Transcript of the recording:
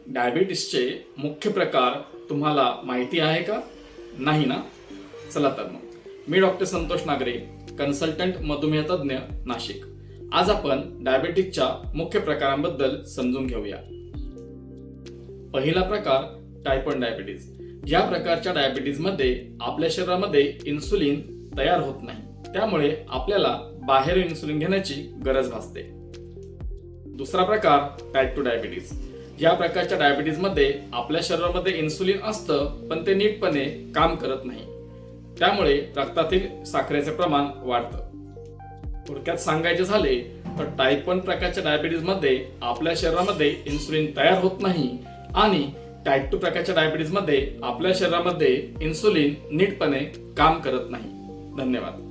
डायबिटीसचे मुख्य प्रकार तुम्हाला माहिती आहे का? नाही ना? चला तर मग मी डॉक्टर संतोष नागरे, कन्सल्टंट मधुमेह तज्ञ, नाशिक. आज आपण डायबिटीसच्या मुख्य प्रकारांबद्दल समजून घेऊया. पहिला प्रकार टाइप 1 डायबिटीज. या प्रकारच्या डायबिटीज मध्ये आपल्या शरीरामध्ये इन्सुलिन तयार होत नाही, त्यामुळे आपल्याला बाहेर इन्सुलिन घेण्याची गरज भासते. दुसरा प्रकार टाइप 2 डायबिटीज. या प्रकारच्या डायबिटीज मध्ये आपल्या शरीरामध्ये इन्सुलिन असतं, पण ते नीटपणे काम करत नाही, त्यामुळे रक्तातील साखरेचे प्रमाण वाढतं. थोडक्यात सांगायचे झाले तर टाइप 1 प्रकारच्या डायबिटीज मध्ये आपल्या शरीरामध्ये इन्सुलिन तयार होत नाही आणि टाइप 2 प्रकारच्या डायबिटीज मध्ये आपल्या शरीरामध्ये इन्सुलिन नीटपणे काम करत नाही. धन्यवाद.